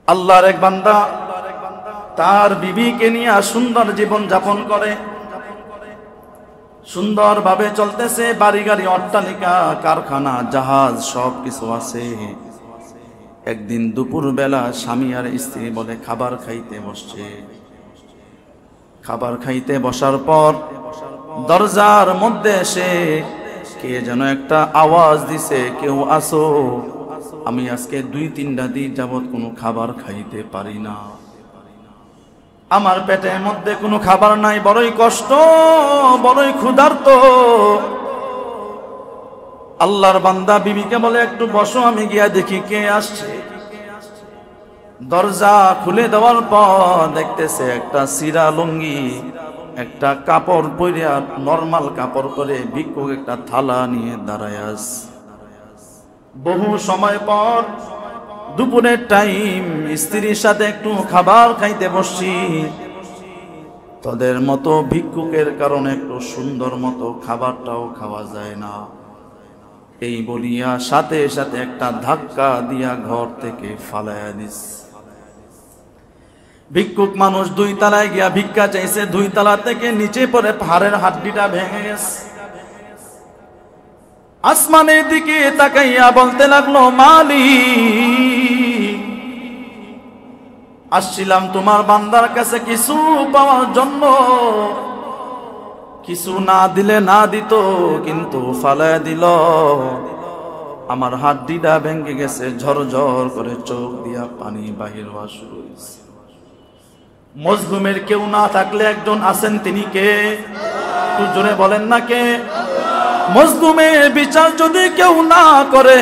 আল্লাহর এক বান্দা তার বিবিকে নিয়ে সুন্দর জীবন যাপন করে, সুন্দরভাবে চলতেছে, বাড়ি গাড়ি অট্টালিকা কারখানা জাহাজ সব কিছু আছে। একদিন দুপুর বেলা স্বামী আর স্ত্রী বলে খাবার খাইতে বসছে। খাবার খাইতে বসার পর দরজার মধ্যে এসে কে যেন একটা আওয়াজ দিছে, কেউ আসো, আমি আজকে 2-3টা দিন যাবত কোনো খাবার খাইতে পারি না, আমার পেটের মধ্যে কোনো খাবার নাই, বড়ই কষ্ট, বড়ই ক্ষুধার্ত। আল্লাহর বান্দা বিবিকে বলে একটু বসো, আমি গিয়া দেখি কে আসছে। দরজা খুলে দেওয়ার পর দেখতেছে একটা সিরা লুঙ্গি, একটা কাপড় পরে, নরমাল কাপড় পরে ভিক্ষুক একটা থালা নিয়ে দাঁড়ায় আছে। বহু সময় পর দুপুরের টাইম, স্ত্রীর সাথে একটু খাবার খাইতে বসছি, তোদের মতো ভিক্ষুকের কারণে একটু সুন্দর মতো খাবারটাও খাওয়া যায় না। এই বলিয়া সাথে সাথে একটা ধাক্কা দিয়া ঘর থেকে ফালাইয়া দিস। ভিক্ষুক মানুষ 2 তলায় গিয়া ভিক্ষা চাইছে, 2 তলা থেকে নিচে পড়ে পাহাড়ের হাড্ডিটা ভেঙে গেছে। আসমানের দিকে তাকাইয়া বলতে লাগলো, মালিক, আসছিলাম তোমার বান্দার কাছে কিছু পাওয়ার জন্য, কিছু না দিলে না দিত, কিন্তু ফালায় দিল। আমার হাড্ডিটা ভেঙে গেছে, ঝরঝর করে চোখ দিয়া পানি বাহির হওয়া শুরু হয়েছে। মজলুমের কেউ না থাকলে একজন আছেন, তিনি কে? একটু জোরে বলেন না কে? মজলুমের বিচার যদি কেউ না করে,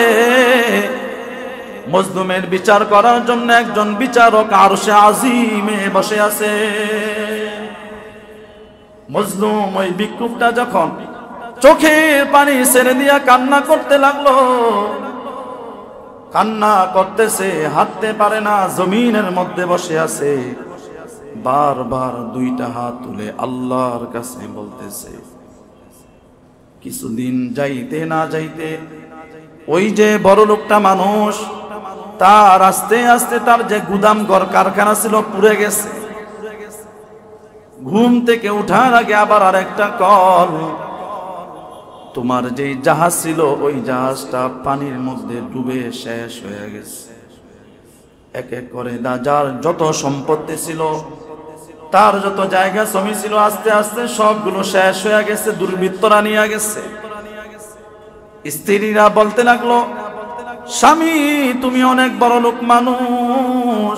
মজলুমের বিচার করার জন্য একজন বিচারক আরশে আজিমে বসে আছে। মজলুম ওই ভিক্ষুকটা যখন চোখের পানি ছেড়ে দিয়া কান্না করতে লাগলো, কান্না করতেছে, হাঁটতে পারে না, জমিনের মধ্যে বসে আছে, বারবার 2টা হাত তুলে আল্লাহর কাছে বলতেছে। কিছুদিন যাইতে না যাইতে ওই যে বড় লোকটা মানুষ, তার আস্তে আস্তে তার যে গুদাম ঘর কারখানা ছিল পুড়ে গেছে। ঘুম থেকে উঠার আগে আবার আরেকটা কল, তোমার যে জাহাজ ছিল ওই জাহাজটা পানির মধ্যে ডুবে শেষ হয়ে গেছে। এক এক করে যার যত সম্পত্তি ছিল, তার যত জায়গা জমি ছিল, আস্তে আস্তে সবগুলো শেষ হয়ে গেছে, দুর্বৃত্তরা নিয়ে গেছে। স্ত্রীরা বলতে লাগলো, স্বামী তুমি অনেক বড় লোক মানুষ,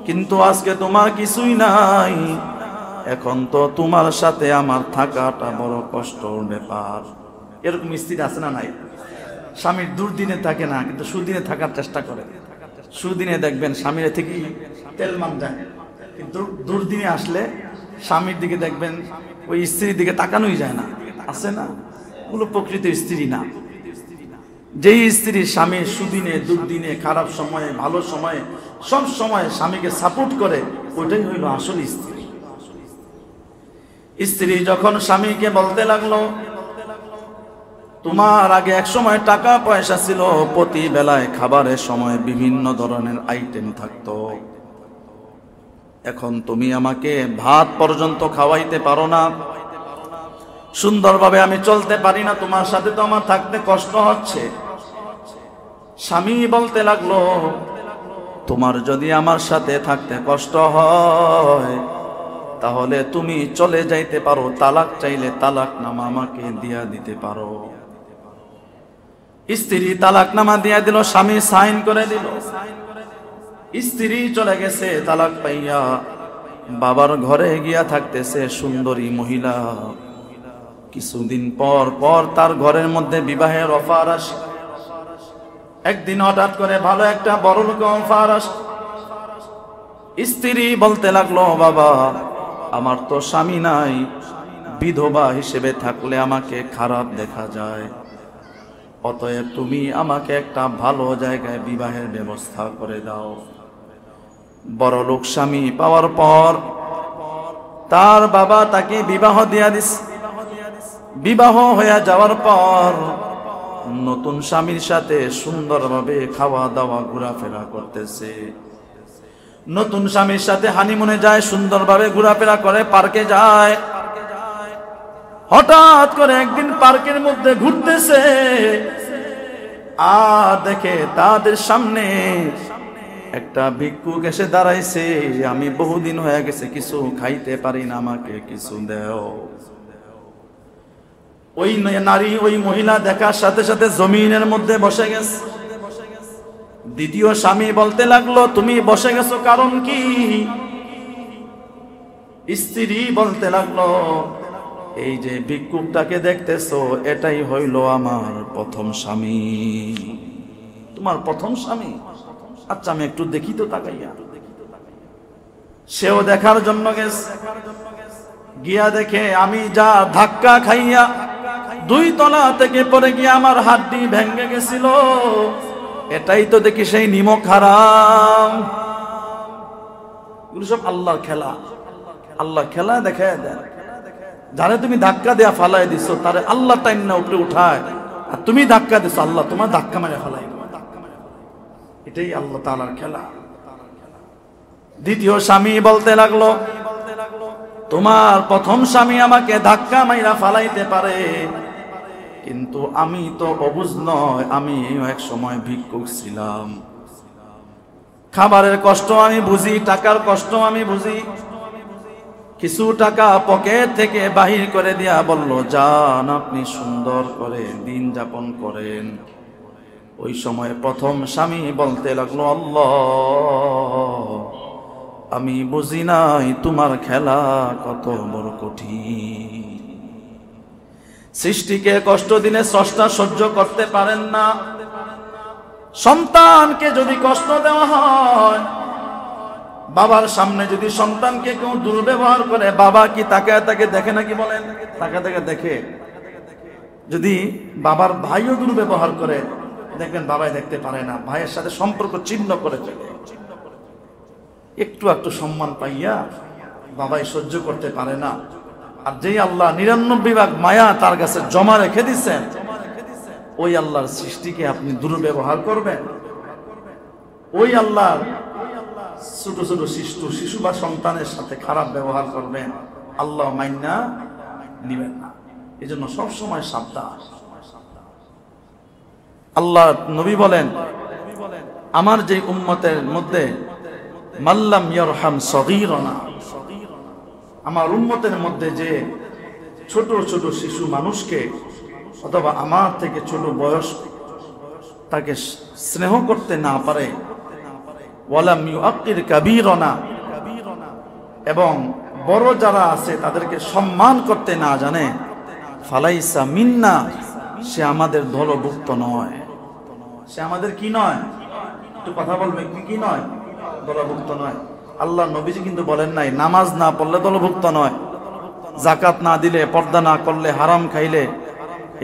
কিন্তু আজকে তোমার কিছুই নাই, এখন তো তোমার সাথে আমার থাকাটা বড় কষ্টর ব্যাপার। এরকম স্ত্রী আছে না নাই? স্বামীর দুর্দিনে থাকে না, কিন্তু সুদিনে থাকার চেষ্টা করে। সুদিনে দেখবেন স্বামীর থেকে তেল মান যায়, কিন্তু দুর্দিনে আসলে স্বামীর দিকে দেখবেন ওই স্ত্রীর দিকে তাকানোই যায় না। আছে না? ওগুলো প্রকৃত স্ত্রী না। যেই স্ত্রী স্বামীর সুদিনে দুর্দিনে খারাপ সময়ে ভালো সময়ে সব সময় স্বামীকে সাপোর্ট করে, ওইটাই হইল আসল স্ত্রী। স্ত্রী যখন স্বামীকে বলতে লাগলো, তোমার আগে এক সময় টাকা পয়সা ছিল, প্রতি বেলায় খাবারের সময় বিভিন্ন ধরনের আইটেম থাকতো, এখন তুমি আমাকে ভাত পর্যন্ত খাওয়াইতে পারো না, সুন্দরভাবে আমি চলতে পারি না, তোমার সাথে তো আমার থাকতে কষ্ট হচ্ছে। স্বামী বলতে লাগলো, তোমার যদি আমার সাথে থাকতে কষ্ট হয় তাহলে তুমি চলে যাইতে পারো, তালাক চাইলে তালাকনামা আমাকে দিয়া দিতে পারো। স্ত্রী তালাকনামা দিয়া দিল, স্বামী সাইন করে দিল। স্ত্রী চলে গেছে তালাক পাইয়া, বাবার ঘরে গিয়া থাকতেছে সুন্দরী মহিলা। কিছুদিন পর পর তার ঘরের মধ্যে বিবাহের অফার আসে। একদিন হঠাৎ করে ভালো একটা বড় লোক অফার আসে। স্ত্রী বলতে লাগলো, বাবা আমার তো স্বামী নাই, বিধবা হিসেবে থাকলে আমাকে খারাপ দেখা যায়, অতএব তুমি আমাকে একটা ভালো জায়গায় বিবাহের ব্যবস্থা করে দাও। বড় লোক স্বামী পাওয়ার পর তার বাবা তাকে বিবাহ দিয়া দিস। বিবাহ হয়ে যাওয়ার পর নতুন স্বামীর সাথে সুন্দরভাবে খাওয়া দাওয়া ঘোরাফেরা করতেছে। নতুন স্বামীর সাথে হানিমুনে যায়, সুন্দরভাবে ঘোরাফেরা করে, পার্কে যায়। হঠাৎ করে একদিন পার্কের মধ্যে ঘুরতেছে আর দেখে তাদের সামনে একটা ভিক্ষুক এসে দাঁড়াইছে। আমি বহুদিন হয়ে গেছে কিছু খাইতে পারি না, আমাকে কিছু দাও। ওই নারী, ওই মহিলা দেখার সাথে সাথে জমিনের মধ্যে বসে গেছে। দ্বিতীয় স্বামী বলতে লাগলো, তুমি বসে গেছো কারণ কি? স্ত্রী বলতে লাগলো, এই যে ভিক্ষুকটাকে দেখতেছো, এটাই হইল আমার প্রথম স্বামী। তোমার প্রথম স্বামী? আচ্ছা আমি একটু দেখি তো তাকাইয়া। সেও দেখার জন্য গেছে, গিয়া দেখে আমি যা ধাক্কা খাইয়া 2 তলা থেকে পড়ে গিয়া আমার হাড্ডি ভেঙে গেছিল, এটাই তো দেখি সেই নিমক হারাম। এগুলো সব আল্লাহর খেলা। আল্লাহ খেলা দেখায় দেন। যারে তুমি ধাক্কা দেয়া ফালাই দিছো, তারে আল্লাহ টাইম না উপরে উঠায়, আর তুমি ধাক্কা দিছো, আল্লাহ তোমার ধাক্কা মেরে ফালাই। এটাই আল্লাহ তাআলার খেলা। দ্বিতীয় স্বামী বলতে লাগলো, তোমার প্রথম স্বামী আমাকে ধাক্কা মাইরা ফালাইতে পারে, কিন্তু আমি তো অবুঝ নয়, আমি এক সময় ভিক্ষুক ছিলাম। খাবারের কষ্ট আমি বুঝি, টাকার কষ্ট আমি বুঝি। কিছু টাকা পকেট থেকে বাহির করে দিয়া বলল, যান আপনি সুন্দর করে দিন যাপন করেন। ওই সময় প্রথম স্বামী বলতে লাগলো, আল্লাহ আমি বুঝি নাই তোমার খেলা কত বড় কঠিন। সৃষ্টিকে কষ্ট দিলে স্রষ্টা সহ্য করতে পারেন না। সন্তানকে যদি কষ্ট দেওয়া হয়, বাবার সামনে যদি সন্তানকে কেউ দুর্ব্যবহার করে, বাবা কি তাকে দেখে নাকি? বলেন, তাকে দেখে। যদি বাবার ভাইও দুর্ব্যবহার করে, দেখবেন বাবাই দেখতে পারে না, ভাইয়ের সাথে সম্পর্ক ছিন্ন করে ফেলে। একটু একটু সম্মান পাইয়া বাবাই সহ্য করতে পারে না। আর যেই আল্লাহ 99 ভাগ মায়া তার কাছে জমা রেখে দিচ্ছেন, ওই আল্লাহর সৃষ্টিকে আপনি দুর্ব্যবহার করবেন? ওই আল্লাহর ছোট ছোট শিশু বা সন্তানের সাথে খারাপ ব্যবহার করবেন, আল্লাহ মাইন্না নিবেন না। এই জন্য সবসময় সাবধান। আল্লাহ নবী বলেন, আমার যে উম্মতের মধ্যে মাল্লাম ইয়ারহাম সগীরানা, আমার উম্মতের মধ্যে যে ছোট ছোট শিশু মানুষকে অথবা আমার থেকে ছোট বয়স তাকে স্নেহ করতে না পারে, ওয়ালাম ইউআক্কির কাবীরানা, এবং বড় যারা আছে তাদেরকে সম্মান করতে না জানে, ফালাইসা মিন্না, সে আমাদের দলভুক্ত নয়। সে আমাদের কি নয়? একটু কথা বলবে, কি নয়? দলভুক্ত নয়। আল্লাহ নবীজি কিন্তু বলেন নাই নামাজ না পড়লে দলভুক্ত নয়, যাকাত না দিলে, পর্দা না করলে, হারাম খাইলে,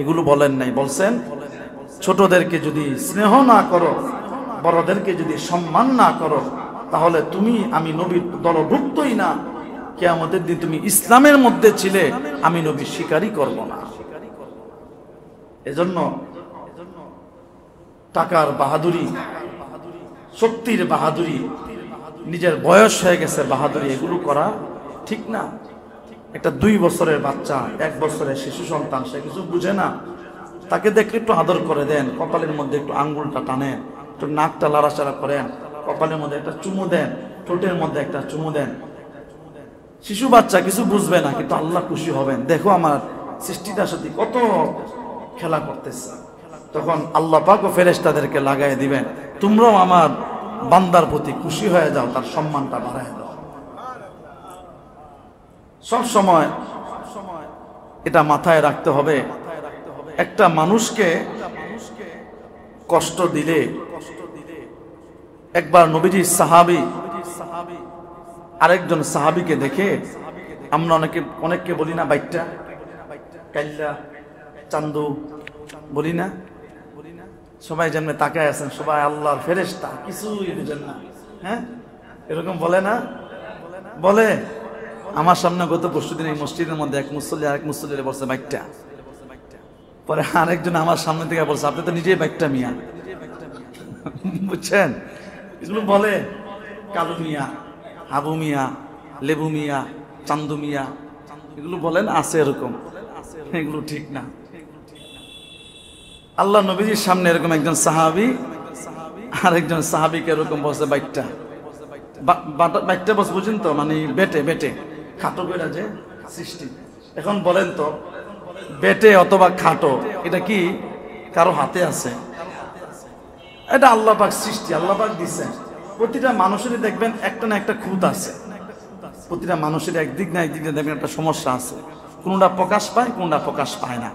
এগুলো বলেন নাই। বলছেন ছোটদেরকে যদি স্নেহ না করো, বড়দেরকে যদি সম্মান না করো, তাহলে তুমি আমি নবীর দলভুক্তই না। কিয়ামতের দিন তুমি ইসলামের মধ্যে ছিলে, আমি নবী স্বীকারই করব না। এজন্য টাকার বাহাদুরি, শক্তির বাহাদুরি, নিজের বয়স হয়ে গেছে বাহাদুরি, এগুলো করা ঠিক না। একটা 2 বছরের বাচ্চা, 1 বছরের শিশু সন্তান, সে কিছু বুঝে না, তাকে দেখলে একটু আদর করে দেন, কপালের মধ্যে একটু আঙ্গুলটা টানেন, একটু নাকটা লাড়াচাড়া করেন, কপালের মধ্যে একটা চুমু দেন, ঠোঁটের মধ্যে একটা চুমু দেন। শিশু বাচ্চা কিছু বুঝবে না, কিন্তু আল্লাহ খুশি হবেন, দেখো আমার সৃষ্টিটার সাথে কত খেলা করতেছে। তখন আল্লাহ পাক ও ফেরেশতাদেরকে লাগাই দিবেন, তোমরাও আমার বান্দার প্রতি খুশি হয়ে যাও, তার সম্মানটা বাড়ায় দাও। সব সময় এটা মাথায় রাখতে হবে, একটা মানুষকে কষ্ট দিলে, একবার নবীজি সাহাবী আরেকজন সাহাবীকে দেখে, আমরা অনেককে বলি না বাইটটা, কাইল্লা, চান্দু বলি না? সবাই যেমন তাকায় আছেন, সবাই আল্লাহর ফেরেশতা, কিছুই বুঝেন না। হ্যাঁ, এরকম বলে না? বলে। আমার সামনে গত পরশুদিন এই মসজিদের মধ্যে এক মুসল্লি আরেক মুসল্লিরে বলছে বাইকটা, পরে আরেকজন আমার সামনে থেকে বলছে আপনি তো নিজেই বাইকটা মিয়া। বুঝছেন? এগুলো বলে। কালু মিয়া, হাবু মিয়া, লেবু মিয়া, চান্দু মিয়া, এগুলো বলেন আছে এরকম, এগুলো ঠিক না। আল্লাহ নবীজির সামনে এরকম একজন সাহাবী আর একজন সাহাবীকে এরকম বসে বাইকটা বস, বুঝেন তো, মানে বেটে বেটে খাটো করে যে সৃষ্টি। এখন বলেন তো বেটে অথবা খাটো এটা কি কারো হাতে আছে? এটা আল্লাহ পাক সৃষ্টি, আল্লাহ পাক দিছে। প্রতিটা মানুষেরই দেখবেন একটা না একটা খুঁত আছে, প্রতিটা মানুষের একদিক না একদিক দিয়ে দেখবেন একটা সমস্যা আছে, কোনটা প্রকাশ পায় কোনটা প্রকাশ পায় না।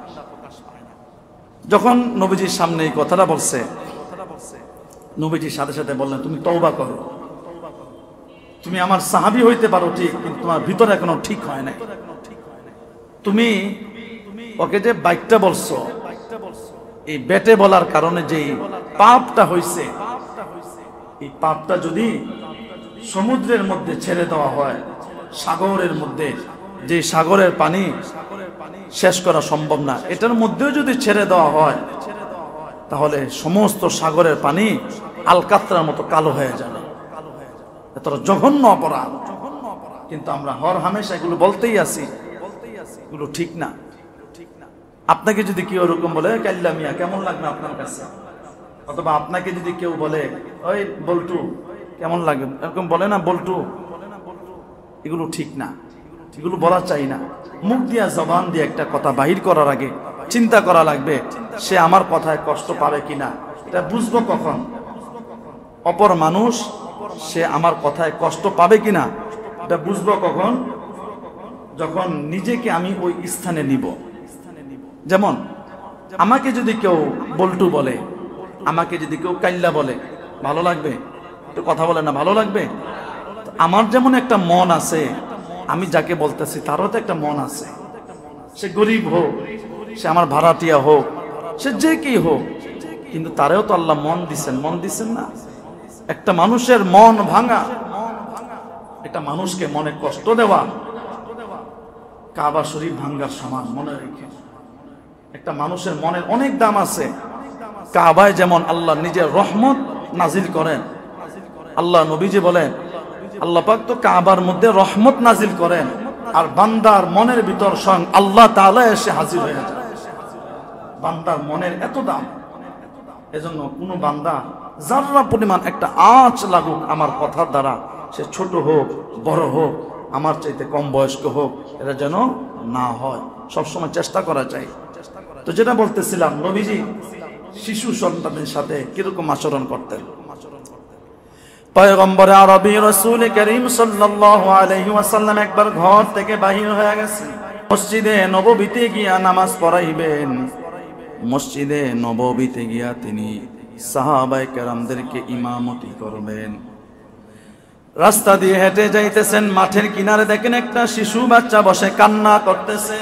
যখন নবীজির সামনে এই কথাটা বলছে, নবীজির সাথে সাথে বললেন তুমি তওবা করো, তুমি আমার সাহাবী হইতে পারো ঠিক, কিন্তু তোমার ভিতরে এখনো ঠিক হয় নাই। তুমি ওকে যে বাইকটা বলছো, এই বেটে বলার কারণে যে পাপটা হইছে, এই পাপটা যদি সমুদ্রের মধ্যে ছেড়ে দেওয়া হয়, সাগরের মধ্যে, যে সাগরের পানি শেষ করা সম্ভব না, এটার মধ্যেও যদি ছেড়ে দেওয়া হয় তাহলে সমস্ত সাগরের পানি আলকাতরার মতো কালো হয়ে যাবে। এত জঘন্য অপরাধ, কিন্তু আমরা হর হামেশা এগুলো বলতেই আছি, এগুলো ঠিক না। আপনাকে যদি কেউ এরকম বলে কাল্লা মিয়া কেমন লাগবে আপনার কাছে, অথবা আপনাকে যদি কেউ বলে ওই বল্টু কেমন লাগবে, এরকম বলে না বল্টু, এগুলো ঠিক না, এগুলো বলা চাই না। মুখ দিয়া জবান দিয়ে একটা কথা বাহির করার আগে চিন্তা করা লাগবে সে আমার কথায় কষ্ট পাবে কিনা। এটা বুঝবো কখন? অপর মানুষ সে আমার কথায় কষ্ট পাবে কিনা এটা বুঝবো কখন? যখন নিজেকে আমি ওই স্থানে নিব। যেমন আমাকে যদি কেউ বল্টু বলে, আমাকে যদি কেউ কাল্লা বলে, ভালো লাগবে? একটু কথা বলে না, ভালো লাগবে? আমার যেমন একটা মন আছে, আমি যাকে বলতেছি তারও তো একটা মন আছে। সে গরিব হোক, সে আমার ভাড়াটিয়া হোক, সে যে কি হোক, কিন্তু তারেও তো আল্লাহ মন দিছেন, মন দিছেন না? একটা মানুষের মন ভাঙা, একটা মানুষকে মনে কষ্ট দেওয়া কাবা শরীফ ভাঙ্গার সমান। মনে রেখে, একটা মানুষের মনের অনেক দাম আছে। কাবায় যেমন আল্লাহ নিজের রহমত নাজিল করেন, আল্লাহ নবীজি বলেন আল্লাহ পাক তো কাবার মধ্যে রহমত নাজিল করেন, আর বান্দার মনের ভিতর স্বয়ং আল্লাহ তাআলা এসে হাজির হয়ে যায়। বান্দার মনের এত দাম, এজন্য কোন বান্দা যারা পরিমাণ একটা আঁচ লাগুক আমার কথার দ্বারা, সে ছোট হোক বড় হোক, আমার চাইতে কম বয়স্ক হোক, এটা যেন না হয়, সবসময় চেষ্টা করা চাই। তো যেটা বলতেছিলাম, নবীজি শিশু সন্তানের সাথে কিরকম আচরণ করতেন। পয়গম্বর আরবি রাসূল করিম সাল্লাল্লাহু আলাইহি ওয়াসাল্লাম একবার ঘর থেকে বাহির হয়ে গেছেন, মসজিদে নববীতে গিয়া নামাজ পড়াইবেন। মসজিদে নববীতে গিয়া তিনি সাহাবায়ে কেরামদেরকে ইমামতি করবেন। রাস্তা দিয়ে হেঁটে যাইতেছেন, মাঠের কিনারে দেখেন একটা শিশু বাচ্চা বসে কান্না করতেছে।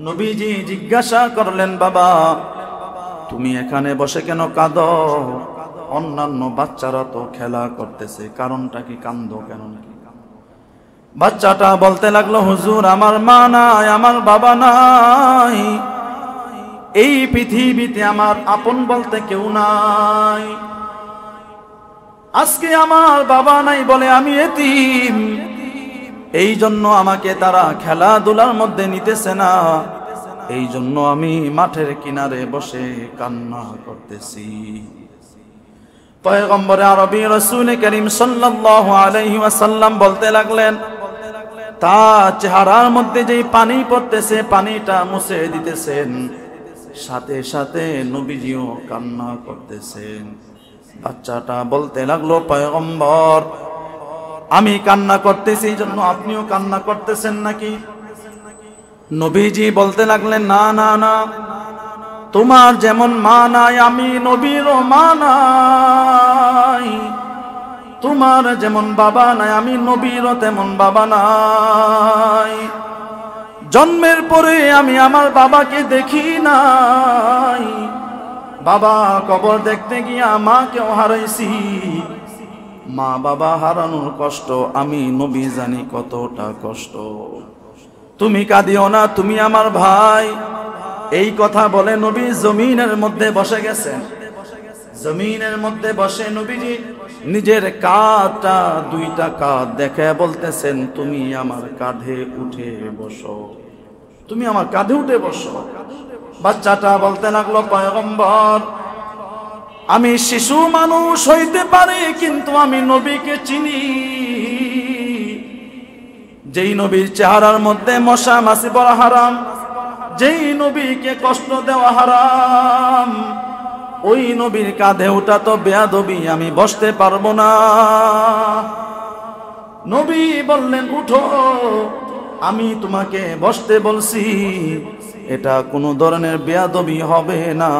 নবীজি জিজ্ঞাসা করলেন, বাবা তুমি এখানে বসে কেন কাঁদো? অন্যান্য বাচ্চারা তো খেলা করতেছে, কারণটা কি, কান্দো কেন? বাচ্চাটা বলতে লাগলো, হুজুর আমার মা নাই, আমার বাবা নাই, এই পৃথিবীতে আমার আপন বলতে কেউ নাই। আজকে আমার বাবা নাই বলে আমি এতিম, এই জন্য আমাকে তারা খেলাধুলার মধ্যে নিতেছে না, এই জন্য আমি মাঠের কিনারে বসে কান্না করতেছি। পয়গম্বর আরবি রাসূল করিম সাল্লাল্লাহু আলাইহি ওয়াসাল্লাম বলতে লাগলেন, তার চেহারার মধ্যে যেই পানি পড়তেছে, পানিটা মুছে দিতেছেন, সাথে সাথে নবীজিও কান্না করতেছেন। বাচ্চাটা বলতে লাগলো, পয়গম্বর আমি কান্না করতেছি এই জন্য আপনিও কান্না করতেছেন নাকি? নবীজি বলতে লাগলেন, না না না, তোমার যেমন মা নাই আমি নবীরও মা নাই, তোমার যেমন বাবা নাই আমি নবীরও তেমন বাবা নাই, জন্মের পরে আমি আমার বাবাকে দেখি নাই, বাবা কবর দেখতে গিয়া মাকেও হারাইছি, মা বাবা হারানোর কষ্ট আমি নবী জানি কতটা কষ্ট। তুমি কাঁদিও না, তুমি আমার ভাই। এই কথা বলে নবী জমিনের মধ্যে বসে গেছেন। জমিনের মধ্যে বসে নবীজি নিজের কাঁধটা, দুইটা কাঁধ দেখে বলতেছেন, তুমি আমার কাঁধে উঠে বসো, তুমি আমার কাঁধে উঠে বসো। বাচ্চাটা বলতে লাগলো, পয়গম্বর, আমি শিশু মানুষ হইতে পারি, কিন্তু আমি নবীকে চিনি। যেই নবীর চেহারার মধ্যে মশা মাছি পড়া হারাম, যেই নবীকে কষ্ট দেওয়া হারাম, ওই নবীর কাঁধে ওঠা তো বেয়াদবি, আমি বসতে পারবো না। নবী বললেন, উঠো, আমি তোমাকে বসতে বলছি, এটা কোনো ধরনের বেয়াদবি হবে না।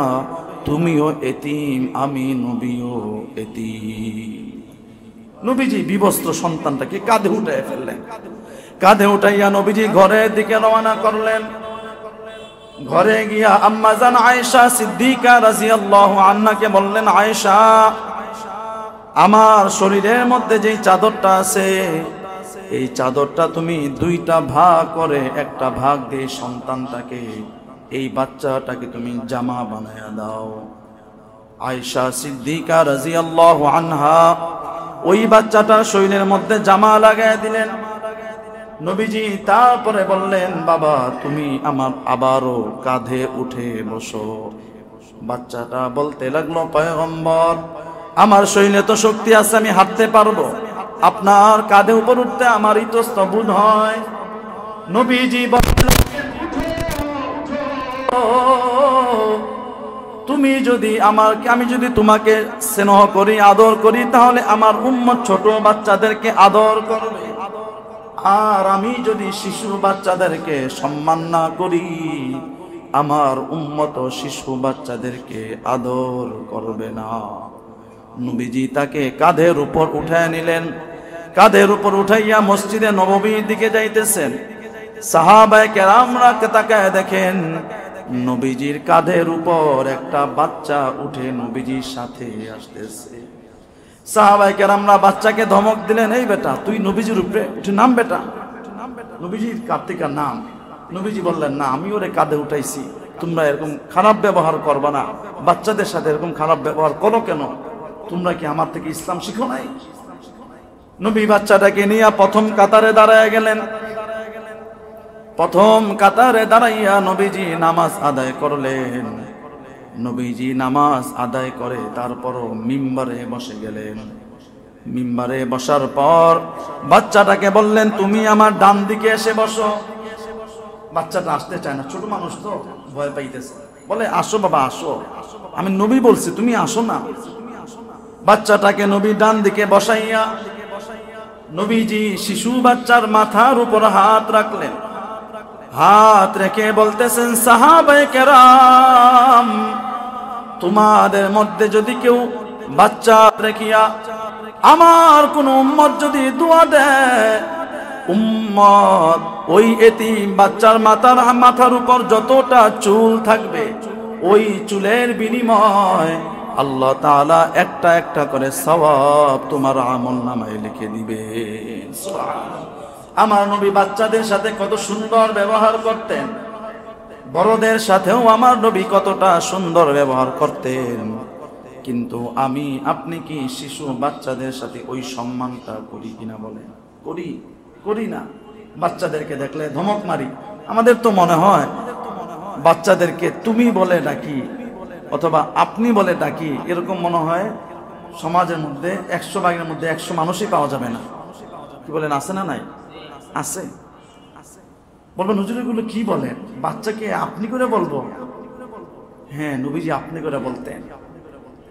তুমিও এতিম, আমি নবীও এতিম। নবীজি বিবস্ত্র সন্তানটাকে কাঁধে উঠাই ফেললেন। কাঁধে উঠাইয়া নবীজি ঘরের দিকে রওনা করলেন। ঘরে গিয়া আম্মাজান আয়েশা সিদ্দিকা রাদিয়াল্লাহু আনহাকে বললেন, আয়েশা, আমার শরীরের মধ্যে যেই চাদরটা আছে, এই চাদরটা তুমি দুইটা ভাগ করে, একটা ভাগ দিয়ে সন্তানটাকে, এই বাচ্চাটাকে তুমি জামা বানায়া দাও। আয়েশা সিদ্দিকা রাদিয়াল্লাহু আনহা ওই বাচ্চাটার শরীরের মধ্যে জামা লাগায় দিলেন। নবীজি তারপরে বললেন, বাবা, তুমি আমার আবারও কাঁধে উঠে বসো। বাচ্চাটা বলতে লাগলো, পয়গম্বর, আমার শরীরে তো শক্তি আছে, আমি হাঁটতে পারবো, আপনার কাঁধে উপর উঠতে আমার ইতস্তত হয়। নবীজি বললেন, তুমি যদি আমি যদি তোমাকে স্নেহ করি, আদর করি, তাহলে আমার উম্মত ছোট বাচ্চাদেরকে আদর করবে, আর আমি যদি শিশু বাচ্চাদেরকে সম্মান না করি, আমার উম্মত শিশু বাচ্চাদেরকে আদর করবে না। নবীজি তাকে কাঁধের উপর উঠায় নিলেন। কাঁধের উপর উঠাইয়া মসজিদে নববীর দিকে যাইতেছেন। সাহাবায়ে কেরামরা তাকায় দেখেন, নবীজির কাঁধের উপর একটা বাচ্চা উঠে নবীজির সাথে আসতেছে। সাহাবায়ে কেরামরা বাচ্চাকে ধমক দিলেন, এই বেটা, তুই নবীজির উপরে উঠে নাম বেটা। নবীজির কার্তিকা নাম। নবীজি বললেন, না, আমি ওরে কাঁধে উঠাইছি, তোমরা এরকম খারাপ ব্যবহার করবা না, বাচ্চাদের সাথে এরকম খারাপ ব্যবহার করো কেন? তোমরা কি আমার থেকে ইসলাম শিখো নাই? নবী বাচ্চাটাকে নিয়ে প্রথম কাতারে দাঁড়ায় গেলেন। প্রথম কাতারে দাঁড়াইয়া নবীজি নামাজ আদায় করলেন। নবীজি নামাজ আদায় করে তারপরও মিম্বারে বসে গেলেন। মিম্বারে বসার পর বাচ্চাটাকে বললেন, তুমি আমার ডান দিকে এসে বসো। বাচ্চাটা আসতে চায় না, ছোট মানুষ তো, ভয় পাইতেছে। বলে, আসো বাবা, আসো, আমি নবী বলছি, তুমি আসো না। বাচ্চাটাকে নবী ডান দিকে বসাইয়া নবীজি শিশু বাচ্চার মাথার উপর হাত রাখলেন। হাত রেখে বলতেছেন, সাহাবায়ে কেরাম, তোমাদের মধ্যে যদি কেউ বাচ্চা রেখিয়া আমার কোন উম্মত যদি দোয়া দেয়, উম্মত ওই এতিম বাচ্চার মাথার উপর যতটা চুল থাকবে, ওই চুলের বিনিময় আল্লাহ তাআলা একটা একটা করে সওয়াব তোমার আমলনামায় লিখে দিবে। আমার নবী বাচ্চাদের সাথে কত সুন্দর ব্যবহার করতেন, বড়দের সাথেও আমার নবী কতটা সুন্দর ব্যবহার করতেন। কিন্তু আমি আপনি কি শিশু বাচ্চাদের সাথে ওই সম্মানটা করি কিনা বলেন? করি না। বাচ্চাদেরকে দেখলে ধমক মারি। আমাদের তো মনে হয় বাচ্চাদেরকে তুমি বলে ডাকি অথবা আপনি বলে ডাকি, এরকম মনে হয় সমাজের মধ্যে 100 ভাগের মধ্যে 100 মানুষই পাওয়া যাবে না। কি বলেন, আছে না নাই? আছে। বলবেন, হুজুর এগুলো কি বলেন? বাচ্চাকে আপনি করে বলবো? হ্যাঁ, নবীজি আপনি করে বলতেন,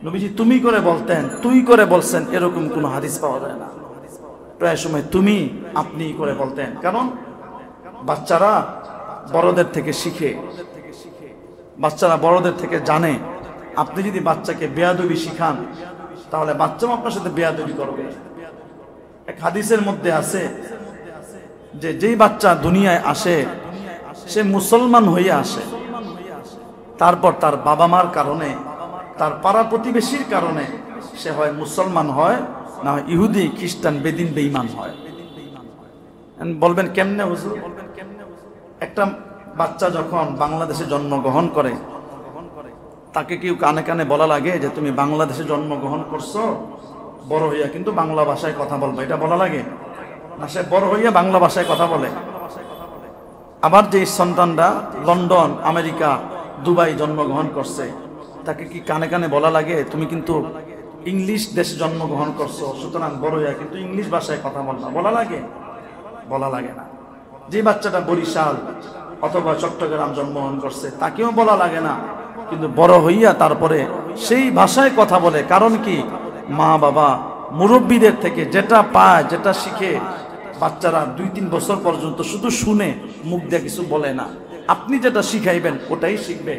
নবীজি তুমি করে বলতেন, তুই করে বলছেন, এরকম কোনো হাদিস পাওয়া যায় না। প্রায় সময় তুমি আপনি করে বলতেন, কারণ বাচ্চারা বড়দের থেকে শিখে, বাচ্চারা বড়দের থেকে জানে। আপনি যদি বাচ্চাকে বেয়াদবি শিখান, তাহলে বাচ্চাও আপনার সাথে বেয়াদবি করবে। এক হাদিসের মধ্যে আছে যে যেই বাচ্চা দুনিয়ায় আসে সে মুসলমান হয়ে আসে, তারপর তার বাবা মার কারণে, তার পাড়া প্রতিবেশীর কারণে সে হয় মুসলমান হয়, না হয় ইহুদি, খ্রিস্টান, বেদিন, বেঈমান হয়। বলবেন কেমনে হুজুর? একটা বাচ্চা যখন বাংলাদেশে জন্মগ্রহণ করে, তাকে কেউ কানে কানে বলা লাগে যে তুমি বাংলাদেশে জন্মগ্রহণ করছো, বড় হইয়া কিন্তু বাংলা ভাষায় কথা বলবে, এটা বলা লাগে না? সে বড় হইয়া বাংলা ভাষায় কথা বলে। আবার যে সন্তানরা লন্ডন, আমেরিকা, দুবাই জন্মগ্রহণ করছে, তাকে কি কানে কানে বলা লাগে তুমি কিন্তু ইংলিশ দেশে জন্মগ্রহণ করছো, সুতরাং বড় হইয়া কিন্তু ইংলিশ ভাষায় কথা বলবা, বলা লাগে? বলা লাগে না। যে বাচ্চাটা বরিশাল অথবা চট্টগ্রাম জন্মগ্রহণ করছে, তাকেও বলা লাগে না, কিন্তু বড় হইয়া তারপরে সেই ভাষায় কথা বলে। কারণ কি? মা বাবা মুরব্বীদের থেকে যেটা পায়, যেটা শিখে, বাচ্চারা 2-3 বছর পর্যন্ত শুধু শুনে, মুখ দিয়ে কিছু বলে না। আপনি যেটা শিখাইবেন ওটাই শিখবে।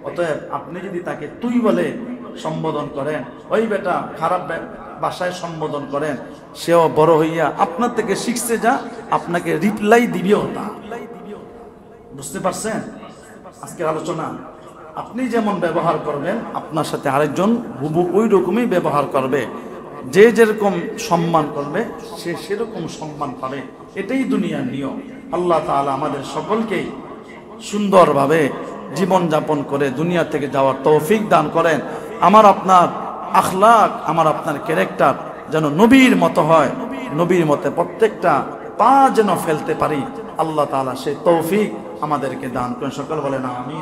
অতএব আপনি যদি তাকে তুই বলে সম্বোধন করেন, ওই বেটা খারাপ ভাষায় সম্বোধন করেন, সেও বড় হইয়া আপনার থেকে শিখছে, যা আপনাকে রিপ্লাই দিবেও তা। বুঝতে পারছেন আজকের আলোচনা? আপনি যেমন ব্যবহার করবেন, আপনার সাথে আরেকজন হুবহু ওই রকমই ব্যবহার করবে। যে যেরকম সম্মান করবে, সে সেরকম সম্মান পাবে। এটাই দুনিয়ার নিয়ম। আল্লাহ তাআলা আমাদের সকলকেই সুন্দরভাবে জীবনযাপন করে দুনিয়া থেকে যাওয়ার তৌফিক দান করেন। আমার আপনার আখলাক, আমার আপনার ক্যারেক্টার যেন নবীর মতো হয়, নবীর মতে প্রত্যেকটা পা যেন ফেলতে পারি। আল্লাহ তাআলা সেই তৌফিক আমাদেরকে দান করেন। সকল বলেন আমিন।